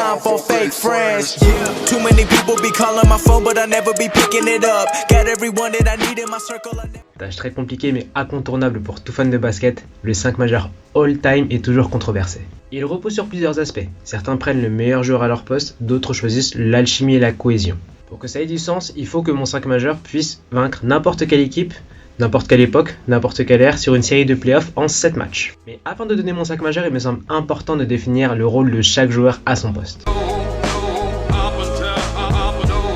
time for fake friends. Too many people be calling my phone, but I never be picking it up. Got everyone that I need in my circle. Tâche très compliquée mais incontournable pour tout fan de basket, le 5 majeur all-time est toujours controversé. Il repose sur plusieurs aspects. Certains prennent le meilleur joueur à leur poste, d'autres choisissent l'alchimie et la cohésion. Pour que ça ait du sens, il faut que mon 5 majeur puisse vaincre n'importe quelle équipe, n'importe quelle époque, n'importe quelle ère sur une série de playoffs en 7 matchs. Mais afin de donner mon 5 majeur, il me semble important de définir le rôle de chaque joueur à son poste.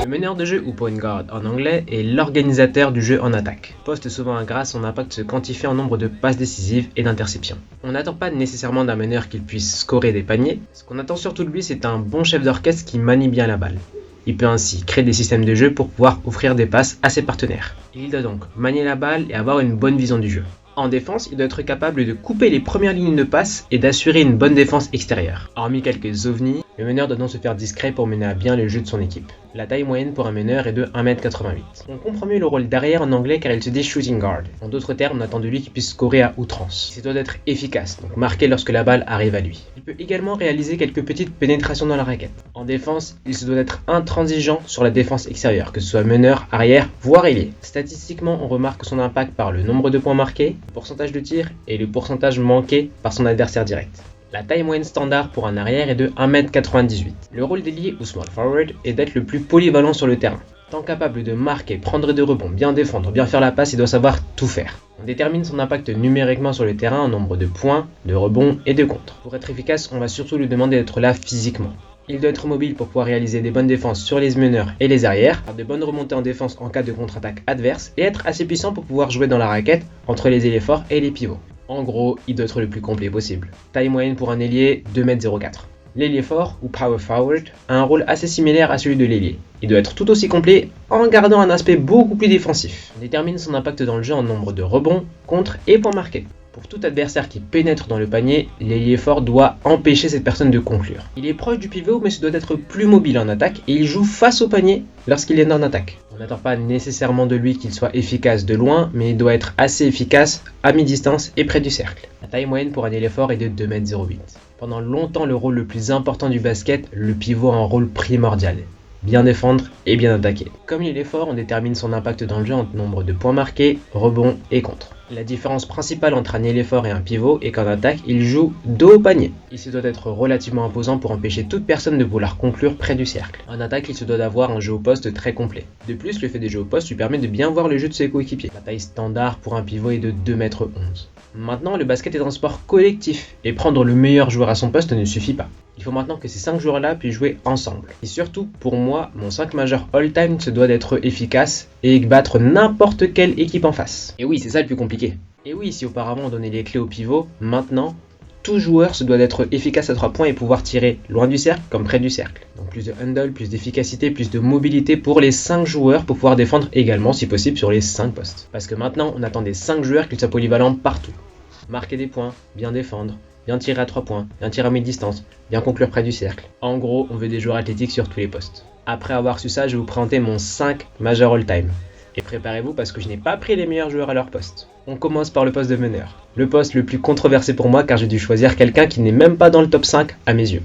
Le meneur de jeu ou point guard en anglais est l'organisateur du jeu en attaque. Poste souvent ingrat, son impact se quantifie en nombre de passes décisives et d'interceptions. On n'attend pas nécessairement d'un meneur qu'il puisse scorer des paniers, ce qu'on attend surtout de lui c'est un bon chef d'orchestre qui manie bien la balle. Il peut ainsi créer des systèmes de jeu pour pouvoir offrir des passes à ses partenaires. Il doit donc manier la balle et avoir une bonne vision du jeu. En défense, il doit être capable de couper les premières lignes de passe et d'assurer une bonne défense extérieure. Hormis quelques ovnis, le meneur doit donc se faire discret pour mener à bien le jeu de son équipe. La taille moyenne pour un meneur est de 1m88. On comprend mieux le rôle d'arrière en anglais car il se dit shooting guard. En d'autres termes, on attend de lui qu'il puisse scorer à outrance. Il doit être efficace, donc marquer lorsque la balle arrive à lui. Il peut également réaliser quelques petites pénétrations dans la raquette. En défense, il se doit être intransigeant sur la défense extérieure, que ce soit meneur, arrière, voire ailier. Statistiquement, on remarque son impact par le nombre de points marqués, le pourcentage de tir et le pourcentage manqué par son adversaire direct. La taille moyenne standard pour un arrière est de 1m98. Le rôle d'ailier ou small forward est d'être le plus polyvalent sur le terrain. Tant capable de marquer, prendre des rebonds, bien défendre, bien faire la passe, il doit savoir tout faire. On détermine son impact numériquement sur le terrain en nombre de points, de rebonds et de contres. Pour être efficace, on va surtout lui demander d'être là physiquement. Il doit être mobile pour pouvoir réaliser des bonnes défenses sur les meneurs et les arrières, faire de bonnes remontées en défense en cas de contre-attaque adverse et être assez puissant pour pouvoir jouer dans la raquette entre les ailiers forts et les pivots. En gros, il doit être le plus complet possible. Taille moyenne pour un ailier, 2m04. L'ailier fort, ou power forward, a un rôle assez similaire à celui de l'ailier. Il doit être tout aussi complet en gardant un aspect beaucoup plus défensif. On détermine son impact dans le jeu en nombre de rebonds, contres et points marqués. Pour tout adversaire qui pénètre dans le panier, l'ailier fort doit empêcher cette personne de conclure. Il est proche du pivot mais se doit être plus mobile en attaque et il joue face au panier lorsqu'il est en attaque. On n'attend pas nécessairement de lui qu'il soit efficace de loin, mais il doit être assez efficace à mi-distance et près du cercle. La taille moyenne pour un ailier fort est de 2m08. Pendant longtemps, le rôle le plus important du basket, le pivot a un rôle primordial. Bien défendre et bien attaquer. Comme il est fort, on détermine son impact dans le jeu en nombre de points marqués, rebonds et contres. La différence principale entre un ailier fort et un pivot est qu'en attaque, il joue dos au panier. Il se doit d'être relativement imposant pour empêcher toute personne de vouloir conclure près du cercle. En attaque, il se doit d'avoir un jeu au poste très complet. De plus, le fait des jeux au poste lui permet de bien voir le jeu de ses coéquipiers. La taille standard pour un pivot est de 2m11. Maintenant, le basket est un sport collectif et prendre le meilleur joueur à son poste ne suffit pas. Il faut maintenant que ces 5 joueurs-là puissent jouer ensemble. Et surtout, pour moi, mon 5 majeur all-time se doit d'être efficace et battre n'importe quelle équipe en face. Et oui, c'est ça le plus compliqué. Et oui, si auparavant on donnait les clés au pivot, maintenant, tout joueur se doit d'être efficace à 3 points et pouvoir tirer loin du cercle comme près du cercle. Donc plus de handle, plus d'efficacité, plus de mobilité pour les 5 joueurs pour pouvoir défendre également si possible sur les 5 postes. Parce que maintenant, on attend des 5 joueurs qu'ils soient polyvalents partout. Marquer des points, bien défendre, bien tirer à 3 points, bien tirer à mi-distance, bien conclure près du cercle. En gros, on veut des joueurs athlétiques sur tous les postes. Après avoir su ça, je vais vous présenter mon 5 majeur all-time. Et préparez-vous parce que je n'ai pas pris les meilleurs joueurs à leur poste. On commence par le poste de meneur. Le poste le plus controversé pour moi car j'ai dû choisir quelqu'un qui n'est même pas dans le top 5 à mes yeux.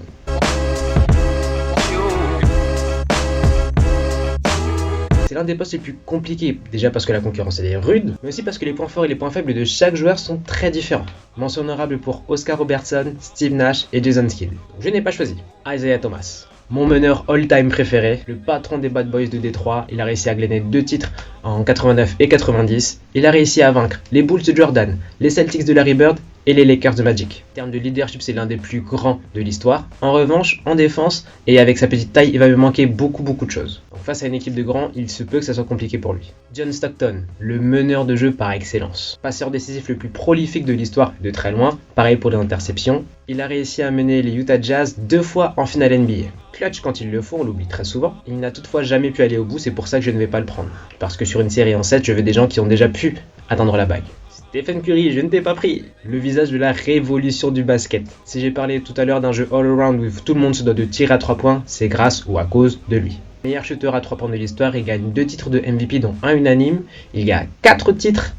C'est l'un des postes les plus compliqués, déjà parce que la concurrence elle est rude, mais aussi parce que les points forts et les points faibles de chaque joueur sont très différents. Mention honorable pour Oscar Robertson, Steve Nash et Jason Kidd. Je n'ai pas choisi Isaiah Thomas. Mon meneur all-time préféré, le patron des Bad Boys de Détroit, il a réussi à glaner 2 titres en 89 et 90. Il a réussi à vaincre les Bulls de Jordan, les Celtics de Larry Bird et les Lakers de Magic. En termes de leadership, c'est l'un des plus grands de l'histoire. En revanche, en défense et avec sa petite taille, il va me manquer beaucoup de choses. Donc face à une équipe de grands, il se peut que ça soit compliqué pour lui. John Stockton, le meneur de jeu par excellence. Passeur décisif le plus prolifique de l'histoire de très loin, pareil pour les interceptions. Il a réussi à mener les Utah Jazz 2 fois en finale NBA. Clutch quand il le faut, on l'oublie très souvent. Il n'a toutefois jamais pu aller au bout, c'est pour ça que je ne vais pas le prendre. Parce que sur une série en 7, je veux des gens qui ont déjà pu atteindre la bague. Stephen Curry, je ne t'ai pas pris. Le visage de la révolution du basket. Si j'ai parlé tout à l'heure d'un jeu all-around où tout le monde se doit de tirer à 3 points, c'est grâce ou à cause de lui. Meilleur shooter à 3 points de l'histoire, il gagne 2 titres de MVP dont un unanime. Il y a 4 titres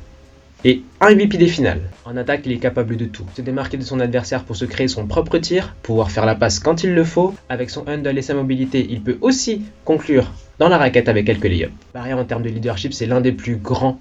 et un MVP des finales. En attaque, il est capable de tout. Se démarquer de son adversaire pour se créer son propre tir, pouvoir faire la passe quand il le faut. Avec son handle et sa mobilité, il peut aussi conclure dans la raquette avec quelques lay-ups. Pareil, en termes de leadership, c'est l'un des plus grands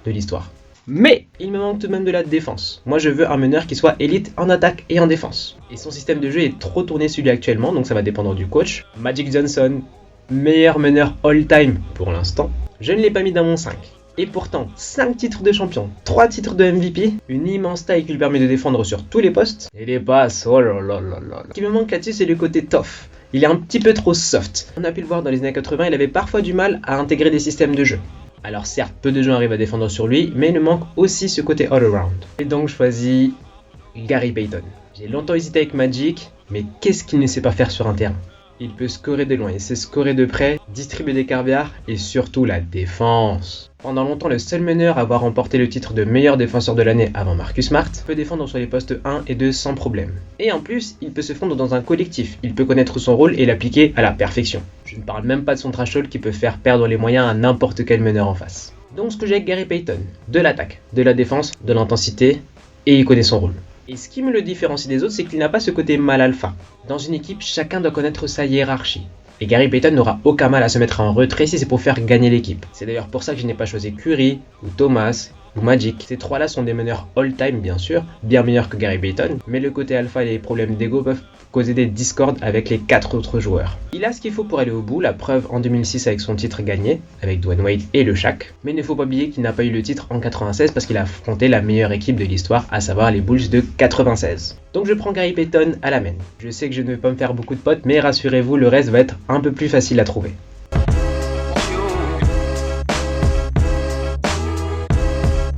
de l'histoire. Mais il me manque tout de même de la défense. Moi je veux un meneur qui soit élite en attaque et en défense. Et son système de jeu est trop tourné sur lui actuellement, donc ça va dépendre du coach. Magic Johnson, meilleur meneur all-time pour l'instant. Je ne l'ai pas mis dans mon 5. Et pourtant, 5 titres de champion, 3 titres de MVP, une immense taille qui lui permet de défendre sur tous les postes. Et les passes, oh là là là là. Ce qui me manque là-dessus, c'est le côté tough. Il est un petit peu trop soft. On a pu le voir dans les années 80, il avait parfois du mal à intégrer des systèmes de jeu. Alors certes, peu de gens arrivent à défendre sur lui, mais il me manque aussi ce côté all-around. Et donc je choisis Gary Payton. J'ai longtemps hésité avec Magic, mais qu'est-ce qu'il ne sait pas faire sur un terrain? Il peut scorer de loin, il sait scorer de près, distribuer des carrières et surtout la défense. Pendant longtemps, le seul meneur à avoir remporté le titre de meilleur défenseur de l'année avant Marcus Smart peut défendre sur les postes 1 et 2 sans problème. Et en plus, il peut se fondre dans un collectif, il peut connaître son rôle et l'appliquer à la perfection. Je ne parle même pas de son threshold qui peut faire perdre les moyens à n'importe quel meneur en face. Donc ce que j'ai avec Gary Payton, de l'attaque, de la défense, de l'intensité, et il connaît son rôle. Et ce qui me le différencie des autres, c'est qu'il n'a pas ce côté mal alpha. Dans une équipe, chacun doit connaître sa hiérarchie. Et Gary Payton n'aura aucun mal à se mettre en retrait si c'est pour faire gagner l'équipe. C'est d'ailleurs pour ça que je n'ai pas choisi Curry, ou Thomas, ou Magic. Ces trois-là sont des meneurs all-time bien sûr, bien meilleurs que Gary Payton, mais le côté alpha et les problèmes d'ego peuvent causer des discords avec les 4 autres joueurs. Il a ce qu'il faut pour aller au bout, la preuve en 2006 avec son titre gagné, avec Dwayne Wade et le Shaq, mais il ne faut pas oublier qu'il n'a pas eu le titre en 96 parce qu'il a affronté la meilleure équipe de l'histoire, à savoir les Bulls de 96. Donc je prends Gary Payton à la main. Je sais que je ne vais pas me faire beaucoup de potes, mais rassurez-vous, le reste va être un peu plus facile à trouver.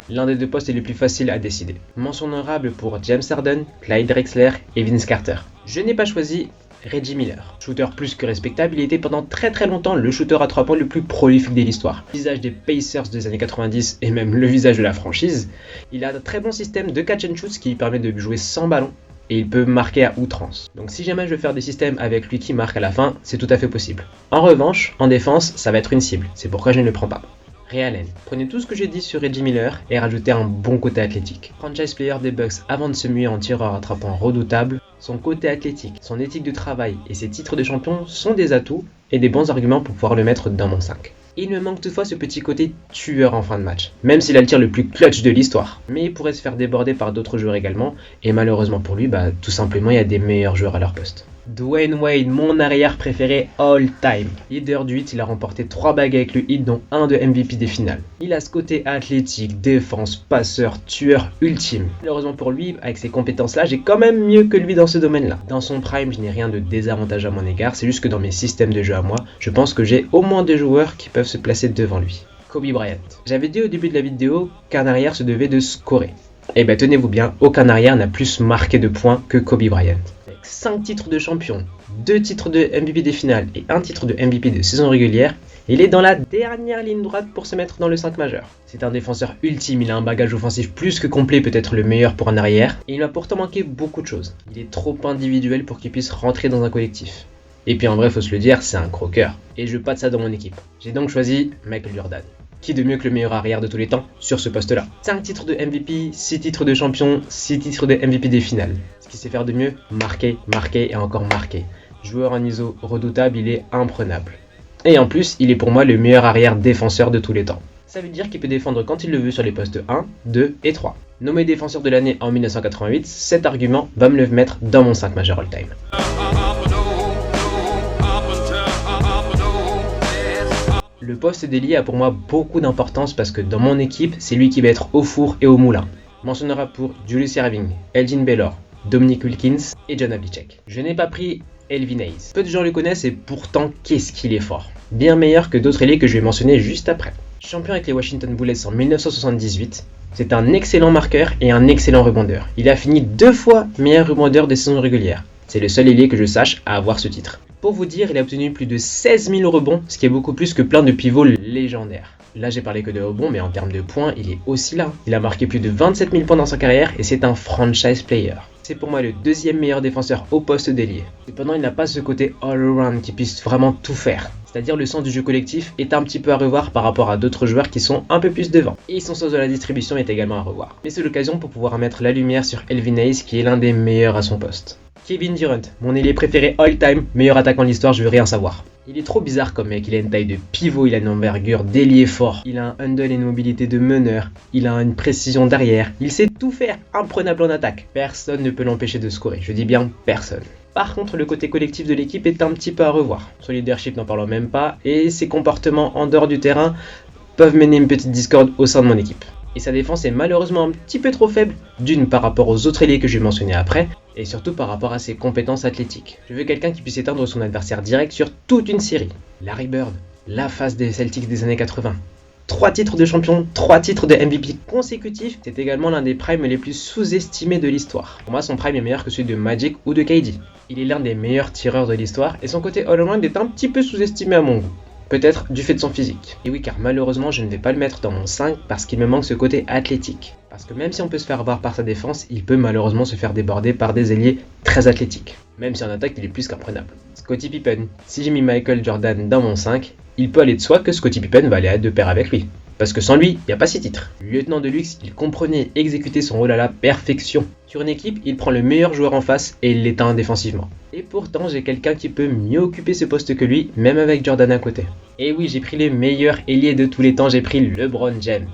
L'un des deux postes est le plus facile à décider. Mention honorable pour James Harden, Clyde Drexler et Vince Carter. Je n'ai pas choisi Reggie Miller. Shooter plus que respectable, il était pendant très longtemps le shooter à 3 points le plus prolifique de l'histoire. Visage des Pacers des années 90 et même le visage de la franchise. Il a un très bon système de catch and shoot qui lui permet de jouer sans ballon. Et il peut marquer à outrance. Donc si jamais je veux faire des systèmes avec lui qui marque à la fin, c'est tout à fait possible. En revanche, en défense, ça va être une cible. C'est pourquoi je ne le prends pas. Ray Allen. Prenez tout ce que j'ai dit sur Reggie Miller et rajoutez un bon côté athlétique. Franchise player des Bucks avant de se muer en tireur attrapant redoutable, son côté athlétique, son éthique de travail et ses titres de champion sont des atouts et des bons arguments pour pouvoir le mettre dans mon 5. Il me manque toutefois ce petit côté tueur en fin de match, même s'il a le tir le plus clutch de l'histoire. Mais il pourrait se faire déborder par d'autres joueurs également, et malheureusement pour lui, tout simplement il y a des meilleurs joueurs à leur poste. Dwayne Wade, mon arrière préféré all time. Leader du Heat, il a remporté 3 bagues avec le Heat, dont un de MVP des finales. Il a ce côté athlétique, défense, passeur, tueur ultime. Malheureusement pour lui, avec ces compétences-là, j'ai quand même mieux que lui dans ce domaine-là. Dans son prime, je n'ai rien de désavantage à mon égard, c'est juste que dans mes systèmes de jeu à moi, je pense que j'ai au moins 2 joueurs qui peuvent se placer devant lui. Kobe Bryant. J'avais dit au début de la vidéo qu'un arrière se devait de scorer. Et ben tenez-vous bien, aucun arrière n'a plus marqué de points que Kobe Bryant. 5 titres de champion, 2 titres de MVP des finales et 1 titre de MVP de saison régulière, il est dans la dernière ligne droite pour se mettre dans le 5 majeur. C'est un défenseur ultime, il a un bagage offensif plus que complet, peut-être le meilleur pour un arrière, et il m'a pourtant manqué beaucoup de choses. Il est trop individuel pour qu'il puisse rentrer dans un collectif. Et puis en vrai, faut se le dire, c'est un croqueur, et je veux pas de ça dans mon équipe. J'ai donc choisi Michael Jordan. Qui de mieux que le meilleur arrière de tous les temps sur ce poste-là? 5 titres de MVP, 6 titres de champion, 6 titres de MVP des finales. Ce qu'il sait faire de mieux, marquer, marquer et encore marquer. Joueur en ISO redoutable, il est imprenable. Et en plus, il est pour moi le meilleur arrière défenseur de tous les temps. Ça veut dire qu'il peut défendre quand il le veut sur les postes 1, 2 et 3. Nommé défenseur de l'année en 1988, cet argument va me le mettre dans mon 5 majeur all-time. Le poste d'ailier a pour moi beaucoup d'importance parce que dans mon équipe, c'est lui qui va être au four et au moulin. Mentionnera pour Julius Erving, Elgin Baylor, Dominique Wilkins et John Havlicek. Je n'ai pas pris Elvin Hayes. Peu de gens le connaissent et pourtant qu'est-ce qu'il est fort. Bien meilleur que d'autres ailiers que je vais mentionner juste après. Champion avec les Washington Bullets en 1978, c'est un excellent marqueur et un excellent rebondeur. Il a fini 2 fois meilleur rebondeur des saisons régulières. C'est le seul ailier que je sache à avoir ce titre. Pour vous dire, il a obtenu plus de 16 000 rebonds, ce qui est beaucoup plus que plein de pivots légendaires. Là, j'ai parlé que de rebonds, mais en termes de points, il est aussi là. Il a marqué plus de 27 000 points dans sa carrière et c'est un franchise player. C'est pour moi le deuxième meilleur défenseur au poste d'ailier. Cependant, il n'a pas ce côté all-around qui puisse vraiment tout faire. C'est-à-dire le sens du jeu collectif est un petit peu à revoir par rapport à d'autres joueurs qui sont un peu plus devant. Et son sens de la distribution est également à revoir. Mais c'est l'occasion pour pouvoir mettre la lumière sur Elvin Hayes qui est l'un des meilleurs à son poste. Kevin Durant, mon ailier préféré all-time, meilleur attaquant de l'histoire, je veux rien savoir. Il est trop bizarre comme mec, il a une taille de pivot, il a une envergure d'ailier fort, il a un handle et une mobilité de meneur, il a une précision d'arrière, il sait tout faire, imprenable en attaque. Personne ne peut l'empêcher de scorer, je dis bien personne. Par contre, le côté collectif de l'équipe est un petit peu à revoir. Son leadership n'en parlons même pas, et ses comportements en dehors du terrain peuvent mener une petite discorde au sein de mon équipe. Et sa défense est malheureusement un petit peu trop faible, d'une par rapport aux autres ailiers que je vais mentionner après, et surtout par rapport à ses compétences athlétiques. Je veux quelqu'un qui puisse éteindre son adversaire direct sur toute une série. Larry Bird, la face des Celtics des années 80. 3 titres de champion, 3 titres de MVP consécutifs, c'est également l'un des primes les plus sous-estimés de l'histoire. Pour moi, son prime est meilleur que celui de Magic ou de KD. Il est l'un des meilleurs tireurs de l'histoire, et son côté all-around est un petit peu sous-estimé à mon goût. Peut-être du fait de son physique. Et oui, car malheureusement, je ne vais pas le mettre dans mon 5 parce qu'il me manque ce côté athlétique. Parce que même si on peut se faire voir par sa défense, il peut malheureusement se faire déborder par des ailiers très athlétiques. Même si en attaque, il est plus qu'imprenable. Scottie Pippen. Si j'ai mis Michael Jordan dans mon 5, il peut aller de soi que Scottie Pippen va aller de pair avec lui. Parce que sans lui, il n'y a pas 6 titres. Lieutenant de luxe, il comprenait et exécutait son rôle à la perfection. Sur une équipe, il prend le meilleur joueur en face et il l'éteint défensivement. Et pourtant, j'ai quelqu'un qui peut mieux occuper ce poste que lui, même avec Jordan à côté. Et oui, j'ai pris les meilleurs ailiers de tous les temps, j'ai pris LeBron James.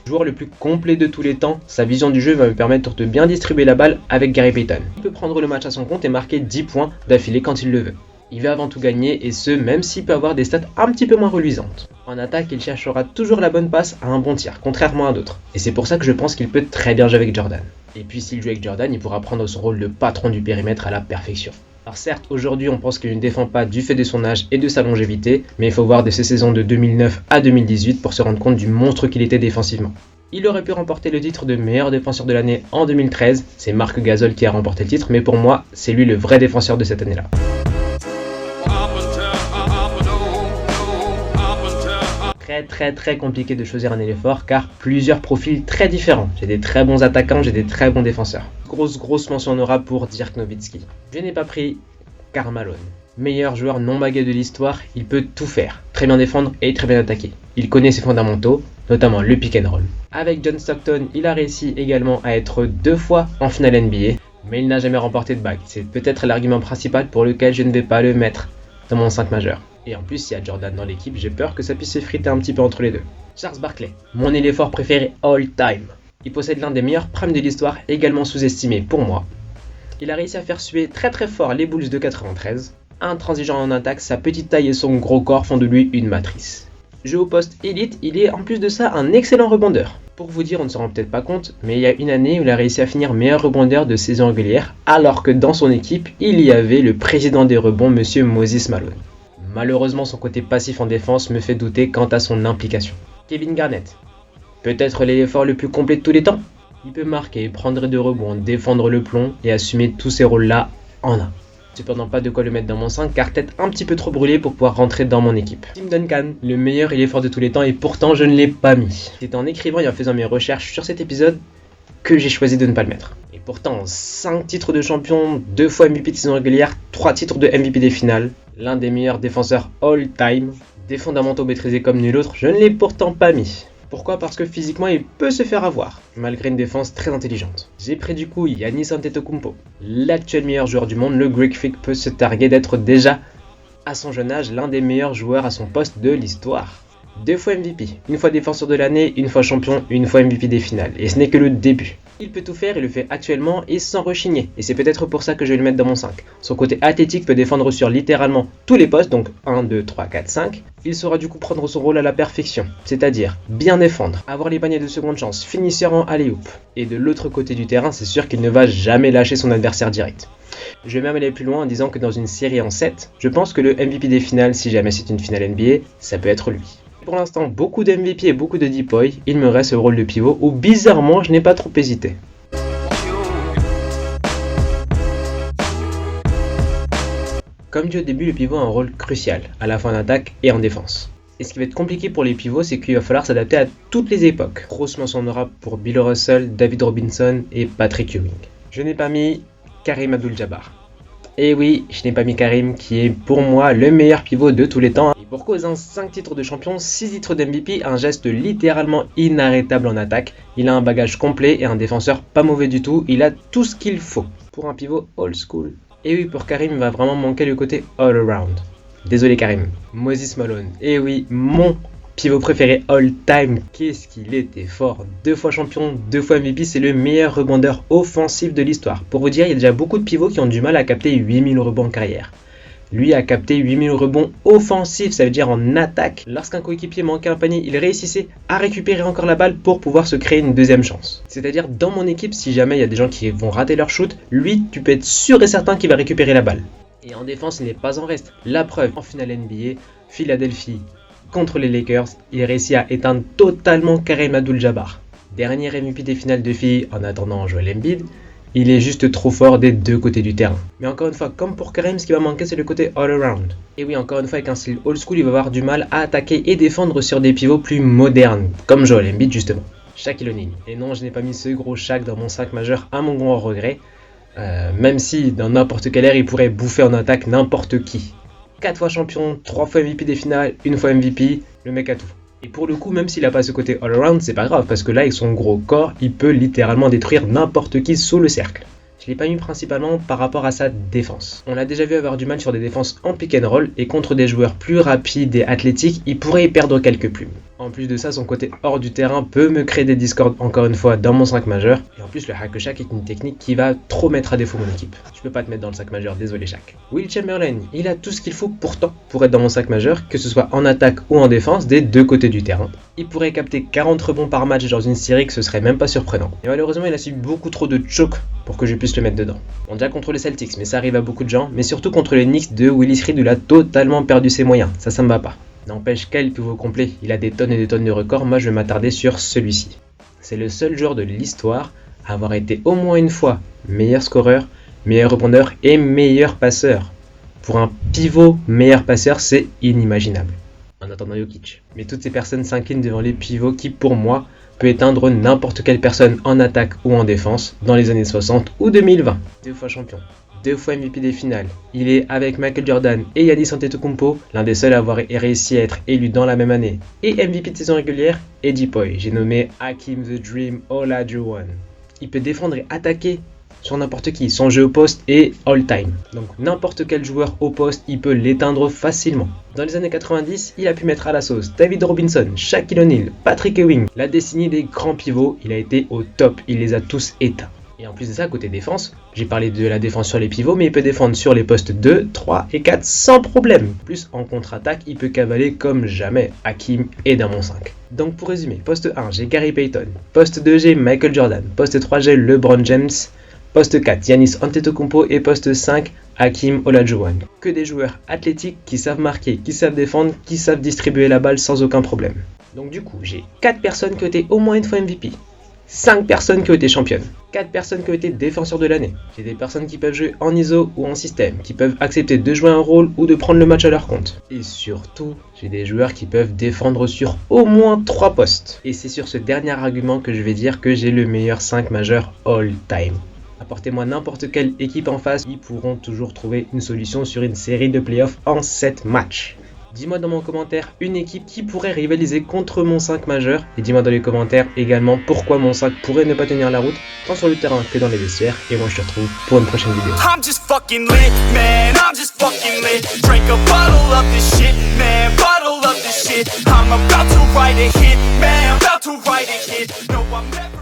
Joueur le plus complet de tous les temps, sa vision du jeu va me permettre de bien distribuer la balle avec Gary Payton. Il peut prendre le match à son compte et marquer 10 points d'affilée quand il le veut. Il veut avant tout gagner et ce, même s'il peut avoir des stats un petit peu moins reluisantes. En attaque, il cherchera toujours la bonne passe à un bon tir, contrairement à d'autres. Et c'est pour ça que je pense qu'il peut très bien jouer avec Jordan. Et puis s'il joue avec Jordan, il pourra prendre son rôle de patron du périmètre à la perfection. Alors certes, aujourd'hui on pense qu'il ne défend pas du fait de son âge et de sa longévité, mais il faut voir de ses saisons de 2009 à 2018 pour se rendre compte du monstre qu'il était défensivement. Il aurait pu remporter le titre de meilleur défenseur de l'année en 2013, c'est Marc Gasol qui a remporté le titre, mais pour moi, c'est lui le vrai défenseur de cette année-là. Très compliqué de choisir un ailier fort car plusieurs profils très différents. J'ai des très bons attaquants, j'ai des très bons défenseurs. Grosse mention honorable pour Dirk Nowitzki. Je n'ai pas pris Karl Malone. Meilleur joueur non bagué de l'histoire, il peut tout faire. Très bien défendre et très bien attaquer. Il connaît ses fondamentaux, notamment le pick and roll. Avec John Stockton, il a réussi également à être 2 fois en finale NBA, mais il n'a jamais remporté de bague. C'est peut-être l'argument principal pour lequel je ne vais pas le mettre dans mon 5 majeur. Et en plus, s'il y a Jordan dans l'équipe, j'ai peur que ça puisse s'effriter un petit peu entre les deux. Charles Barkley, mon ailier fort préféré all time. Il possède l'un des meilleurs primes de l'histoire, également sous-estimé pour moi. Il a réussi à faire suer très fort les Bulls de 93. Intransigeant en attaque, sa petite taille et son gros corps font de lui une matrice. Jeu au poste élite, il est en plus de ça un excellent rebondeur. Pour vous dire, on ne se rend peut-être pas compte, mais il y a une année où il a réussi à finir meilleur rebondeur de saison régulière, alors que dans son équipe, il y avait le président des rebonds, monsieur Moses Malone. Malheureusement, son côté passif en défense me fait douter quant à son implication. Kevin Garnett, peut-être l'ailier fort le plus complet de tous les temps. Il peut marquer, prendre de rebonds, défendre le plomb et assumer tous ces rôles-là en un. Cependant pas de quoi le mettre dans mon 5 car tête un petit peu trop brûlée pour pouvoir rentrer dans mon équipe. Tim Duncan, le meilleur ailier fort de tous les temps et pourtant je ne l'ai pas mis. C'est en écrivant et en faisant mes recherches sur cet épisode que j'ai choisi de ne pas le mettre. Et pourtant 5 titres de champion, 2 fois MVP de saison régulière, 3 titres de MVP des finales, l'un des meilleurs défenseurs all time, des fondamentaux maîtrisés comme nul autre, je ne l'ai pourtant pas mis. Pourquoi ? Parce que physiquement il peut se faire avoir, malgré une défense très intelligente. J'ai pris du coup Giannis Antetokounmpo, l'actuel meilleur joueur du monde. Le Greek Freak peut se targuer d'être déjà, à son jeune âge, l'un des meilleurs joueurs à son poste de l'histoire. 2 fois MVP, une fois défenseur de l'année, une fois champion, une fois MVP des finales. Et ce n'est que le début. Il peut tout faire, il le fait actuellement et sans rechigner. Et c'est peut-être pour ça que je vais le mettre dans mon 5. Son côté athlétique peut défendre sur littéralement tous les postes, donc 1, 2, 3, 4, 5. Il saura du coup prendre son rôle à la perfection, c'est-à-dire bien défendre, avoir les paniers de seconde chance, finisseur en alley-oop. Et de l'autre côté du terrain, c'est sûr qu'il ne va jamais lâcher son adversaire direct. Je vais même aller plus loin en disant que dans une série en 7, je pense que le MVP des finales, si jamais c'est une finale NBA, ça peut être lui. Pour l'instant, beaucoup de MVP et beaucoup de deep boy, il me reste le rôle de pivot où bizarrement je n'ai pas trop hésité. Comme dit au début, le pivot a un rôle crucial, à la fois en attaque et en défense. Et ce qui va être compliqué pour les pivots, c'est qu'il va falloir s'adapter à toutes les époques. Grosse mention honorable pour Bill Russell, David Robinson et Patrick Ewing. Je n'ai pas mis Karim Abdul-Jabbar. Et oui, je n'ai pas mis Karim, qui est pour moi le meilleur pivot de tous les temps. Et pour cause, 5 titres de champion, 6 titres d'MVP, un geste littéralement inarrêtable en attaque. Il a un bagage complet et un défenseur pas mauvais du tout. Il a tout ce qu'il faut pour un pivot old school. Et oui, pour Karim, il va vraiment manquer le côté all around. Désolé Karim. Moses Malone. Et oui, mon pivot préféré all time. Qu'est-ce qu'il était fort. 2 fois champion, 2 fois MVP, c'est le meilleur rebondeur offensif de l'histoire. Pour vous dire, il y a déjà beaucoup de pivots qui ont du mal à capter 8000 rebonds en carrière. Lui a capté 8000 rebonds offensifs, ça veut dire en attaque. Lorsqu'un coéquipier manquait un panier, il réussissait à récupérer encore la balle pour pouvoir se créer une deuxième chance. C'est-à-dire dans mon équipe, si jamais il y a des gens qui vont rater leur shoot, lui, tu peux être sûr et certain qu'il va récupérer la balle. Et en défense, il n'est pas en reste. La preuve, en finale NBA, Philadelphie contre les Lakers, il réussit à éteindre totalement Karim Abdul-Jabbar. Dernier MVP des finales de filles en attendant Joel Embiid, il est juste trop fort des deux côtés du terrain. Mais encore une fois, comme pour Karim, ce qui va manquer, c'est le côté all-around. Et oui, encore une fois, avec un style old school, il va avoir du mal à attaquer et défendre sur des pivots plus modernes, comme Joel Embiid justement. Shaquille O'Neal. Et non, je n'ai pas mis ce gros Shaq dans mon 5 majeur à mon grand regret. Même si, dans n'importe quelle ère, il pourrait bouffer en attaque n'importe qui. 4 fois champion, 3 fois MVP des finales, 1 fois MVP, le mec a tout. Et pour le coup, même s'il n'a pas ce côté all-around, c'est pas grave, parce que là, avec son gros corps, il peut littéralement détruire n'importe qui sous le cercle. Je l'ai pas mis principalement par rapport à sa défense. On l'a déjà vu avoir du mal sur des défenses en pick and roll, et contre des joueurs plus rapides et athlétiques, il pourrait y perdre quelques plumes. En plus de ça, son côté hors du terrain peut me créer des discords encore une fois dans mon 5 majeur. Et en plus, le hack Shaq est une technique qui va trop mettre à défaut mon équipe. Je peux pas te mettre dans le 5 majeur, désolé Shaq. Will Chamberlain, il a tout ce qu'il faut pourtant pour être dans mon 5 majeur, que ce soit en attaque ou en défense, des deux côtés du terrain. Il pourrait capter 40 rebonds par match dans une série, que ce serait même pas surprenant. Et malheureusement, il a subi beaucoup trop de choke pour que je puisse le mettre dedans. On déjà contre les Celtics, mais ça arrive à beaucoup de gens, mais surtout contre les Knicks de Willis Reed, où il a totalement perdu ses moyens. Ça me va pas. N'empêche, quel pivot complet, il a des tonnes et des tonnes de records, moi je vais m'attarder sur celui-ci. C'est le seul joueur de l'histoire à avoir été au moins une fois meilleur scoreur, meilleur rebondeur et meilleur passeur. Pour un pivot meilleur passeur, c'est inimaginable. En attendant Jokic. Mais toutes ces personnes s'inclinent devant les pivots qui, pour moi, peut éteindre n'importe quelle personne en attaque ou en défense dans les années 60 ou 2020. 2 fois champion. 2 fois MVP des finales. Il est avec Michael Jordan et Giannis Antetokounmpo, l'un des seuls à avoir réussi à être élu dans la même année. Et MVP de saison régulière, Eddie Poy. J'ai nommé Hakeem the Dream Olajuwon. Il peut défendre et attaquer sur n'importe qui. Son jeu au poste est all time. Donc n'importe quel joueur au poste, il peut l'éteindre facilement. Dans les années 90, il a pu mettre à la sauce David Robinson, Shaquille O'Neal, Patrick Ewing. La décennie des grands pivots, il a été au top. Il les a tous éteints. Et en plus de ça, côté défense, j'ai parlé de la défense sur les pivots, mais il peut défendre sur les postes 2, 3 et 4 sans problème. Plus en contre-attaque, il peut cavaler comme jamais. Hakeem est dans mon 5. Donc pour résumer, poste 1, j'ai Gary Payton. Poste 2, j'ai Michael Jordan. Poste 3, j'ai LeBron James. Poste 4, Giannis Antetokounmpo. Et poste 5, Hakeem Olajuwon. Que des joueurs athlétiques qui savent marquer, qui savent défendre, qui savent distribuer la balle sans aucun problème. Donc du coup, j'ai 4 personnes qui ont été au moins une fois MVP. 5 personnes qui ont été championnes, 4 personnes qui ont été défenseurs de l'année. J'ai des personnes qui peuvent jouer en ISO ou en système, qui peuvent accepter de jouer un rôle ou de prendre le match à leur compte. Et surtout, j'ai des joueurs qui peuvent défendre sur au moins 3 postes. Et c'est sur ce dernier argument que je vais dire que j'ai le meilleur 5 majeur all time. Apportez-moi n'importe quelle équipe en face, ils pourront toujours trouver une solution sur une série de playoffs en 7 matchs. Dis-moi dans mon commentaire une équipe qui pourrait rivaliser contre mon 5 majeur. Et dis-moi dans les commentaires également pourquoi mon 5 pourrait ne pas tenir la route, tant sur le terrain que dans les vestiaires. Et moi je te retrouve pour une prochaine vidéo. I'm just fucking lit, man. I'm just fucking lit. Drink a bottle of this shit, man. Bottle of this shit. I'm about to write a hit, man. About to write a hit. No, I'm never